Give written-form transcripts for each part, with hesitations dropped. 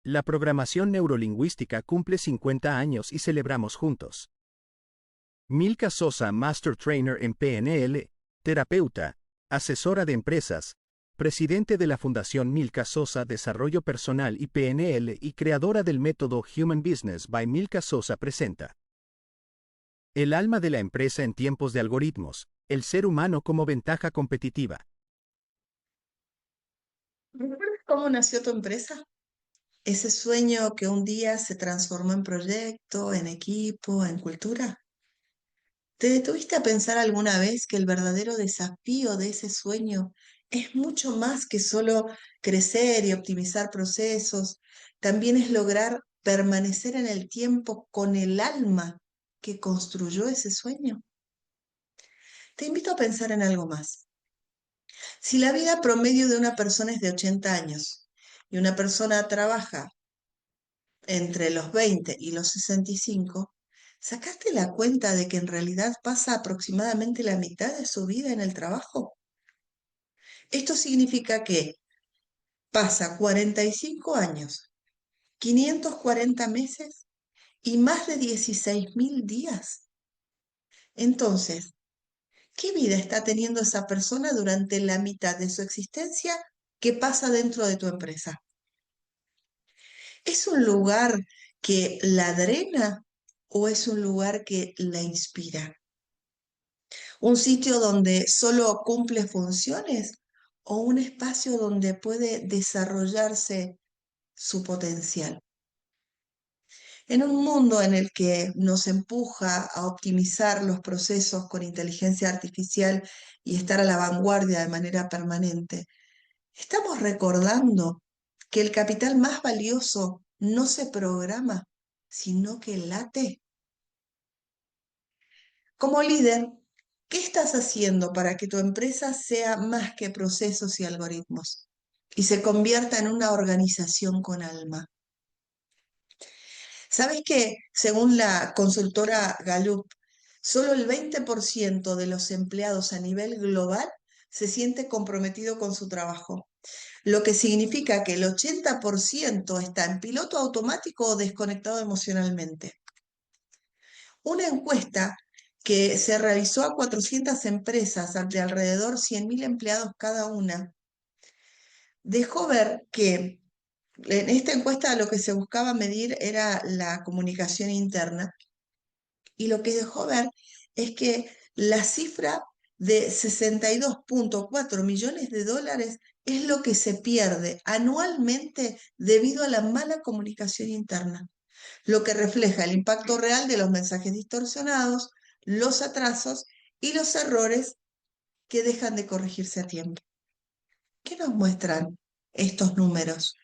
La programación neurolingüística cumple 50 años y celebramos juntos. Milka Sosa, Master Trainer en PNL, terapeuta, asesora de empresas, presidente de la Fundación Milka Sosa Desarrollo Personal y PNL y creadora del método Human Business by Milka Sosa presenta. El alma de la empresa en tiempos de algoritmos, el ser humano como ventaja competitiva. ¿Recuerdas cómo nació tu empresa? Ese sueño que un día se transformó en proyecto, en equipo, en cultura. ¿Te detuviste a pensar alguna vez que el verdadero desafío de ese sueño es mucho más que solo crecer y optimizar procesos? También es lograr permanecer en el tiempo con el alma que construyó ese sueño. Te invito a pensar en algo más. Si la vida promedio de una persona es de 80 años y una persona trabaja entre los 20 y los 65, ¿sacaste la cuenta de que en realidad pasa aproximadamente la mitad de su vida en el trabajo? Esto significa que pasa 45 años, 540 meses y más de 16.000 días. Entonces, ¿qué vida está teniendo esa persona durante la mitad de su existencia que pasa dentro de tu empresa? ¿Es un lugar que la drena o es un lugar que la inspira? ¿Un sitio donde solo cumple funciones o un espacio donde puede desarrollarse su potencial? En un mundo en el que nos empuja a optimizar los procesos con inteligencia artificial y estar a la vanguardia de manera permanente, estamos recordando que el capital más valioso no se programa, sino que late. Como líder, ¿qué estás haciendo para que tu empresa sea más que procesos y algoritmos y se convierta en una organización con alma? ¿Sabes que según la consultora Gallup, solo el 20% de los empleados a nivel global se siente comprometido con su trabajo? Lo que significa que el 80% está en piloto automático o desconectado emocionalmente. Una encuesta que se realizó a 400 empresas de alrededor 100.000 empleados cada una, dejó ver que en esta encuesta lo que se buscaba medir era la comunicación interna y lo que dejó ver es que la cifra de 62,4 millones de dólares es lo que se pierde anualmente debido a la mala comunicación interna, lo que refleja el impacto real de los mensajes distorsionados, los atrasos y los errores que dejan de corregirse a tiempo. ¿Qué nos muestran estos números?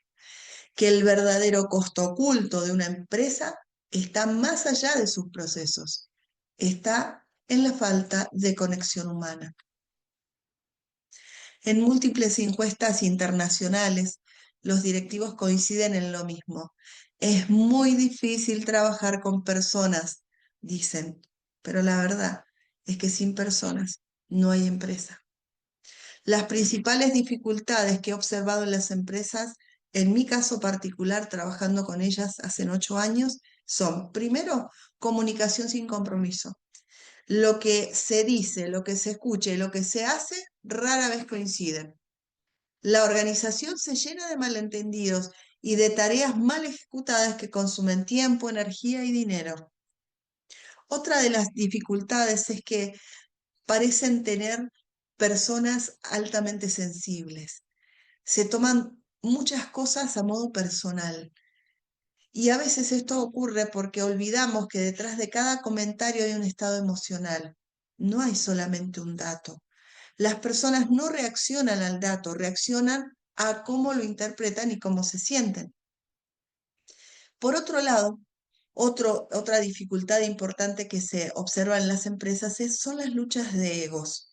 Que el verdadero costo oculto de una empresa está más allá de sus procesos, está en la falta de conexión humana. En múltiples encuestas internacionales, los directivos coinciden en lo mismo. Es muy difícil trabajar con personas, dicen, pero la verdad es que sin personas no hay empresa. Las principales dificultades que he observado en las empresas, en mi caso particular, trabajando con ellas hace 8 años, son, primero, comunicación sin compromiso. Lo que se dice, lo que se escucha y lo que se hace rara vez coinciden. La organización se llena de malentendidos y de tareas mal ejecutadas que consumen tiempo, energía y dinero. Otra de las dificultades es que parecen tener personas altamente sensibles. Se toman muchas cosas a modo personal. Y a veces esto ocurre porque olvidamos que detrás de cada comentario hay un estado emocional. No hay solamente un dato. Las personas no reaccionan al dato, reaccionan a cómo lo interpretan y cómo se sienten. Por otro lado, otra dificultad importante que se observa en las empresas son las luchas de egos.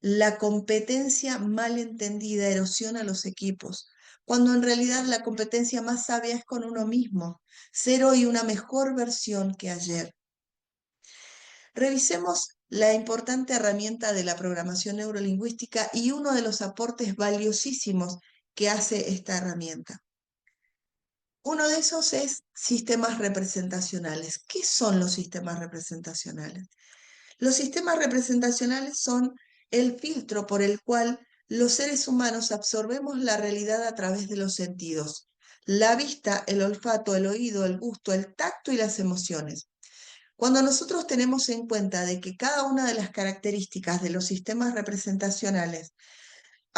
La competencia mal entendida erosiona los equipos, cuando en realidad la competencia más sabia es con uno mismo, ser hoy una mejor versión que ayer. Revisemos la importante herramienta de la programación neurolingüística y uno de los aportes valiosísimos que hace esta herramienta. Uno de esos es sistemas representacionales. ¿Qué son los sistemas representacionales? Los sistemas representacionales son el filtro por el cual los seres humanos absorbemos la realidad a través de los sentidos: la vista, el olfato, el oído, el gusto, el tacto y las emociones. Cuando nosotros tenemos en cuenta de que cada una de las características de los sistemas representacionales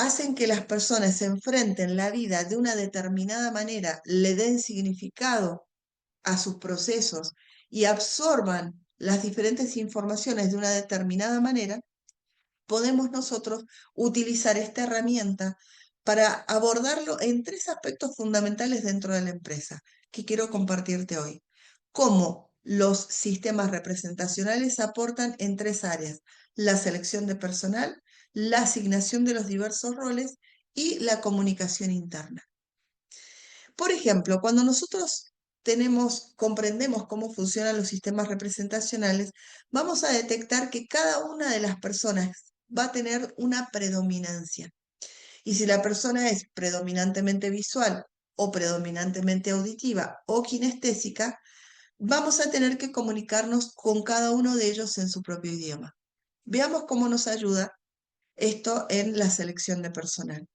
hacen que las personas se enfrenten la vida de una determinada manera, le den significado a sus procesos y absorban las diferentes informaciones de una determinada manera, podemos nosotros utilizar esta herramienta para abordarlo en tres aspectos fundamentales dentro de la empresa que quiero compartirte hoy. Cómo los sistemas representacionales aportan en tres áreas: la selección de personal, la asignación de los diversos roles y la comunicación interna. Por ejemplo, cuando nosotros comprendemos cómo funcionan los sistemas representacionales, vamos a detectar que cada una de las personas va a tener una predominancia. Y si la persona es predominantemente visual o predominantemente auditiva o kinestésica, vamos a tener que comunicarnos con cada uno de ellos en su propio idioma. Veamos cómo nos ayuda esto en la selección de personal.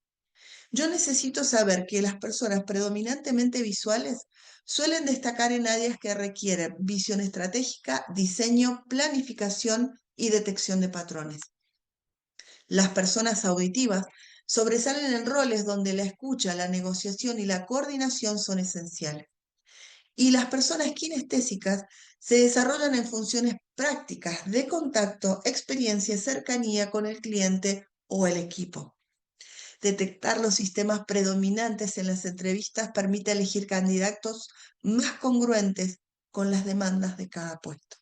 Yo necesito saber que las personas predominantemente visuales suelen destacar en áreas que requieren visión estratégica, diseño, planificación y detección de patrones. Las personas auditivas sobresalen en roles donde la escucha, la negociación y la coordinación son esenciales. Y las personas kinestésicas se desarrollan en funciones prácticas de contacto, experiencia, cercanía con el cliente o el equipo. Detectar los sistemas predominantes en las entrevistas permite elegir candidatos más congruentes con las demandas de cada puesto.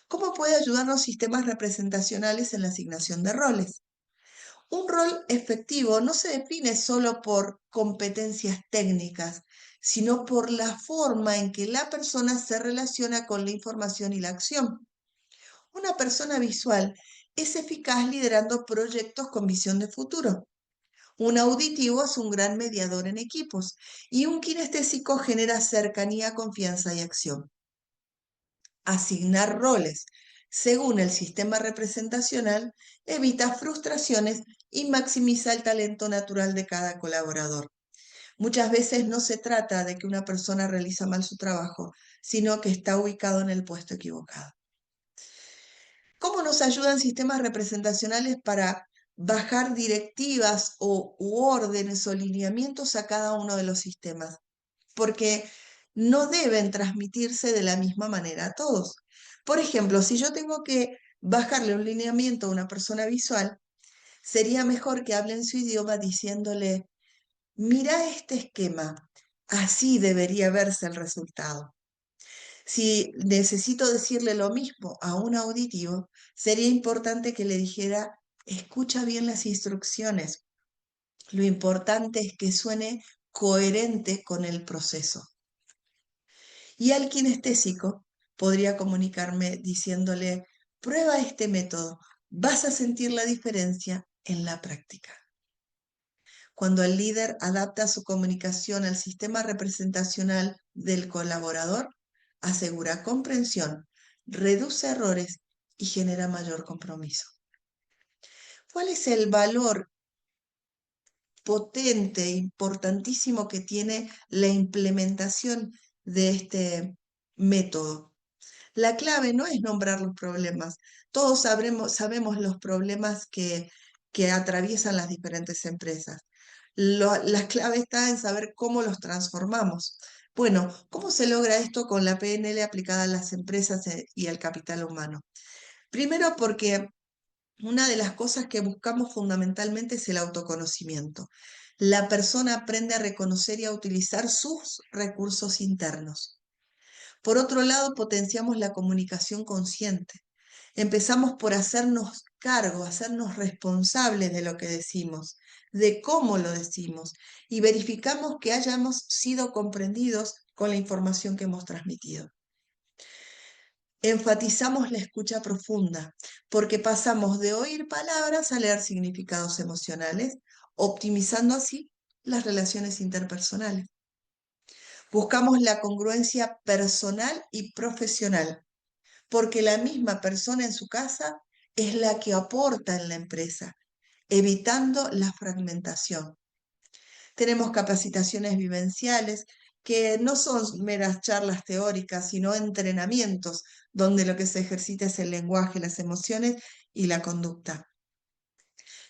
¿Cómo puede ayudarnos sistemas representacionales en la asignación de roles? Un rol efectivo no se define solo por competencias técnicas, sino por la forma en que la persona se relaciona con la información y la acción. Una persona visual es eficaz liderando proyectos con visión de futuro. Un auditivo es un gran mediador en equipos y un kinestésico genera cercanía, confianza y acción. Asignar roles según el sistema representacional evita frustraciones y maximiza el talento natural de cada colaborador. Muchas veces no se trata de que una persona realiza mal su trabajo, sino que está ubicado en el puesto equivocado. ¿Cómo nos ayudan sistemas representacionales para bajar directivas u órdenes o lineamientos a cada uno de los sistemas? Porque no deben transmitirse de la misma manera a todos. Por ejemplo, si yo tengo que bajarle un lineamiento a una persona visual, sería mejor que hable en su idioma diciéndole: mira este esquema, así debería verse el resultado. Si necesito decirle lo mismo a un auditivo, sería importante que le dijera: escucha bien las instrucciones. Lo importante es que suene coherente con el proceso. Y al kinestésico podría comunicarme diciéndole: prueba este método, vas a sentir la diferencia en la práctica. Cuando el líder adapta su comunicación al sistema representacional del colaborador, asegura comprensión, reduce errores y genera mayor compromiso. ¿Cuál es el valor potente, importantísimo que tiene la implementación de este método? La clave no es nombrar los problemas. Todos sabemos los problemas que atraviesan las diferentes empresas. La clave está en saber cómo los transformamos. Bueno, ¿cómo se logra esto con la PNL aplicada a las empresas y al capital humano? Primero, porque una de las cosas que buscamos fundamentalmente es el autoconocimiento. La persona aprende a reconocer y a utilizar sus recursos internos. Por otro lado, potenciamos la comunicación consciente. Empezamos por hacernos cargo, hacernos responsables de lo que decimos, de cómo lo decimos, y verificamos que hayamos sido comprendidos con la información que hemos transmitido. Enfatizamos la escucha profunda, porque pasamos de oír palabras a leer significados emocionales, optimizando así las relaciones interpersonales. Buscamos la congruencia personal y profesional, porque la misma persona en su casa es la que aporta en la empresa, evitando la fragmentación. Tenemos capacitaciones vivenciales que no son meras charlas teóricas, sino entrenamientos donde lo que se ejercita es el lenguaje, las emociones y la conducta.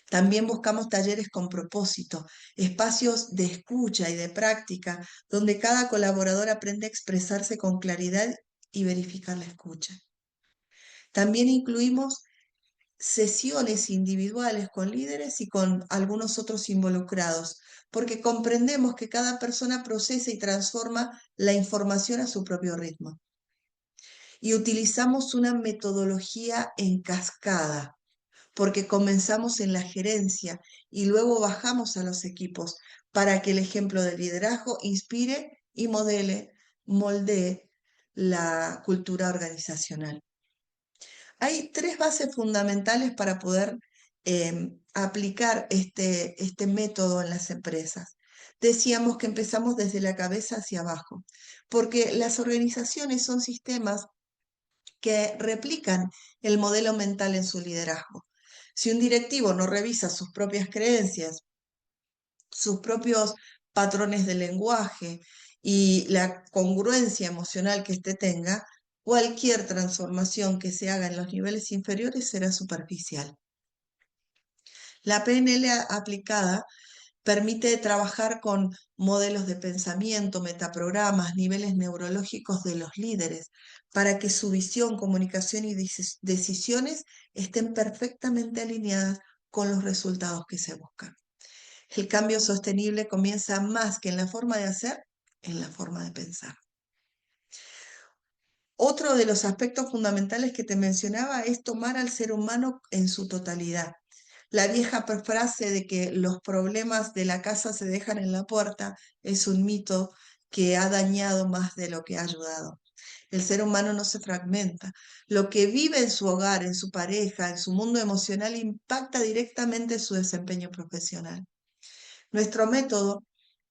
También buscamos talleres con propósito, espacios de escucha y de práctica, donde cada colaborador aprende a expresarse con claridad y verificar la escucha. También incluimos sesiones individuales con líderes y con algunos otros involucrados, porque comprendemos que cada persona procesa y transforma la información a su propio ritmo. Y utilizamos una metodología en cascada, porque comenzamos en la gerencia y luego bajamos a los equipos para que el ejemplo de liderazgo inspire y moldee la cultura organizacional. Hay tres bases fundamentales para poder aplicar este método en las empresas. Decíamos que empezamos desde la cabeza hacia abajo, porque las organizaciones son sistemas que replican el modelo mental en su liderazgo. Si un directivo no revisa sus propias creencias, sus propios patrones de lenguaje y la congruencia emocional que éste tenga, cualquier transformación que se haga en los niveles inferiores será superficial. La PNL aplicada permite trabajar con modelos de pensamiento, metaprogramas, niveles neurológicos de los líderes, para que su visión, comunicación y decisiones estén perfectamente alineadas con los resultados que se buscan. El cambio sostenible comienza más que en la forma de hacer, en la forma de pensar. Otro de los aspectos fundamentales que te mencionaba es tomar al ser humano en su totalidad. La vieja frase de que los problemas de la casa se dejan en la puerta es un mito que ha dañado más de lo que ha ayudado. El ser humano no se fragmenta. Lo que vive en su hogar, en su pareja, en su mundo emocional, impacta directamente su desempeño profesional. Nuestro método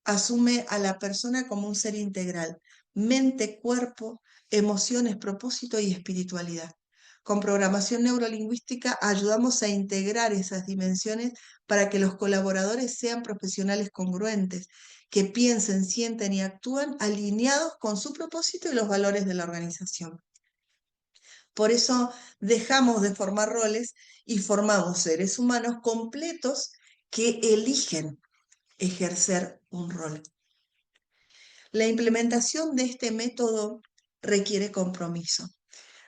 asume a la persona como un ser integral, mente, cuerpo, emociones, propósito y espiritualidad. Con programación neurolingüística ayudamos a integrar esas dimensiones para que los colaboradores sean profesionales congruentes, que piensen, sienten y actúen alineados con su propósito y los valores de la organización. Por eso dejamos de formar roles y formamos seres humanos completos que eligen ejercer un rol. La implementación de este método requiere compromiso.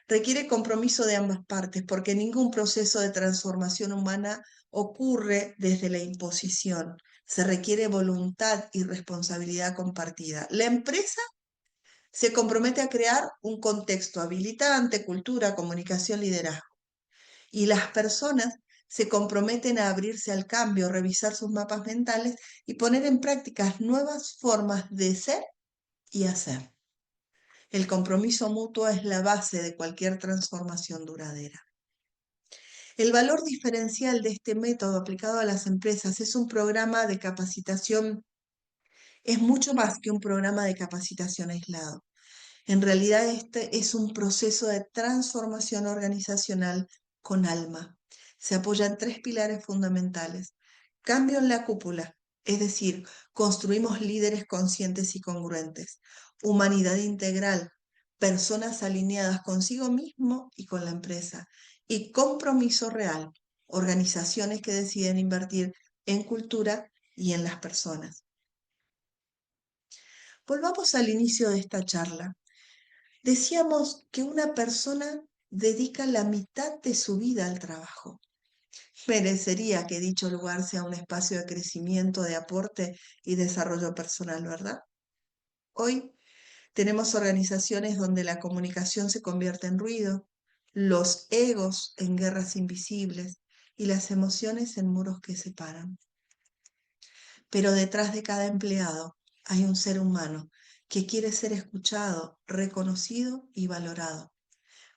Requiere compromiso de ambas partes porque ningún proceso de transformación humana ocurre desde la imposición. Se requiere voluntad y responsabilidad compartida. La empresa se compromete a crear un contexto habilitante, cultura, comunicación, liderazgo. Y las personas se comprometen a abrirse al cambio, revisar sus mapas mentales y poner en práctica nuevas formas de ser y hacer. El compromiso mutuo es la base de cualquier transformación duradera. El valor diferencial de este método aplicado a las empresas es un programa de capacitación, es mucho más que un programa de capacitación aislado. En realidad este es un proceso de transformación organizacional con alma. Se apoya en tres pilares fundamentales. Cambio en la cúpula, es decir, construimos líderes conscientes y congruentes. Humanidad integral, personas alineadas consigo mismo y con la empresa. Y compromiso real, organizaciones que deciden invertir en cultura y en las personas. Volvamos al inicio de esta charla. Decíamos que una persona dedica la mitad de su vida al trabajo. Merecería que dicho lugar sea un espacio de crecimiento, de aporte y desarrollo personal, ¿verdad? Hoy tenemos organizaciones donde la comunicación se convierte en ruido, los egos en guerras invisibles y las emociones en muros que separan. Pero detrás de cada empleado hay un ser humano que quiere ser escuchado, reconocido y valorado.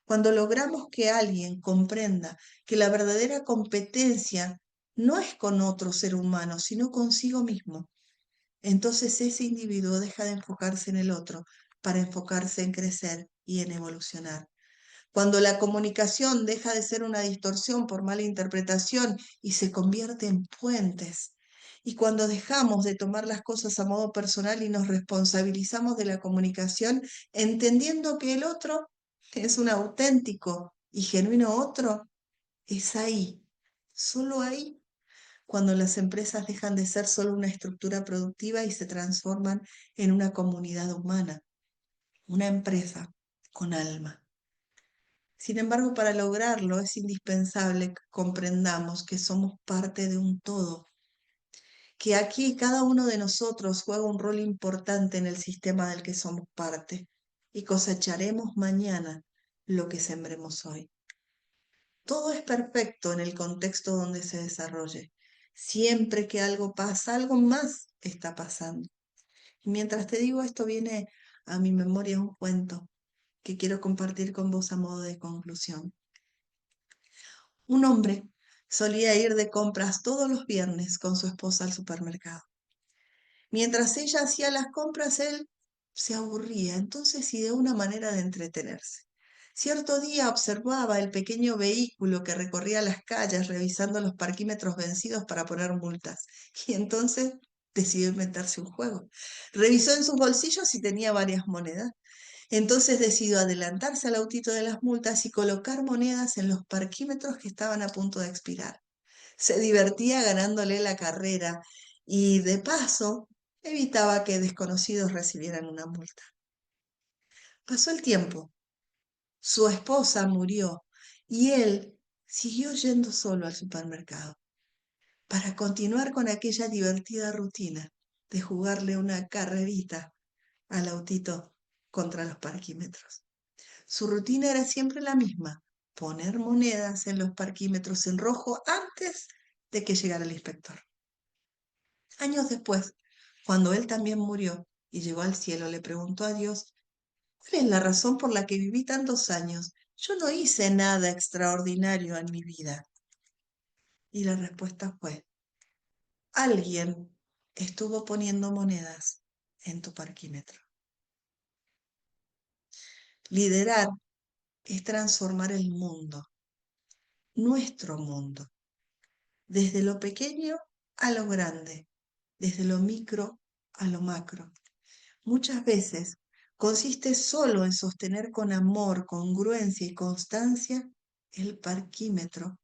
Cuando logramos que alguien comprenda que la verdadera competencia no es con otro ser humano, sino consigo mismo, entonces ese individuo deja de enfocarse en el otro para enfocarse en crecer y en evolucionar. Cuando la comunicación deja de ser una distorsión por mala interpretación y se convierte en puentes. Y cuando dejamos de tomar las cosas a modo personal y nos responsabilizamos de la comunicación, entendiendo que el otro es un auténtico y genuino otro, es ahí, solo ahí, cuando las empresas dejan de ser solo una estructura productiva y se transforman en una comunidad humana, una empresa con alma. Sin embargo, para lograrlo es indispensable que comprendamos que somos parte de un todo, que aquí cada uno de nosotros juega un rol importante en el sistema del que somos parte y cosecharemos mañana lo que sembremos hoy. Todo es perfecto en el contexto donde se desarrolle. Siempre que algo pasa, algo más está pasando. Y mientras te digo esto, viene a mi memoria un cuento que quiero compartir con vos a modo de conclusión. Un hombre solía ir de compras todos los viernes con su esposa al supermercado. Mientras ella hacía las compras, él se aburría, entonces ideó una manera de entretenerse. Cierto día observaba el pequeño vehículo que recorría las calles revisando los parquímetros vencidos para poner multas y entonces decidió inventarse un juego. Revisó en sus bolsillos y tenía varias monedas. Entonces decidió adelantarse al autito de las multas y colocar monedas en los parquímetros que estaban a punto de expirar. Se divertía ganándole la carrera y de paso evitaba que desconocidos recibieran una multa. Pasó el tiempo, su esposa murió y él siguió yendo solo al supermercado para continuar con aquella divertida rutina de jugarle una carrerita al autito contra los parquímetros. Su rutina era siempre la misma: poner monedas en los parquímetros en rojo antes de que llegara el inspector. Años después, cuando él también murió y llegó al cielo, le preguntó a Dios: ¿cuál es la razón por la que viví tantos años? Yo no hice nada extraordinario en mi vida. Y la respuesta fue: alguien estuvo poniendo monedas en tu parquímetro. Liderar es transformar el mundo, nuestro mundo, desde lo pequeño a lo grande, desde lo micro a lo macro. Muchas veces consiste solo en sostener con amor, congruencia y constancia el parquímetro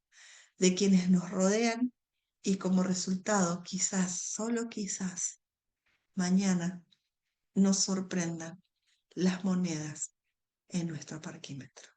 de quienes nos rodean y como resultado, quizás, solo quizás, mañana nos sorprendan las monedas en nuestro parquímetro.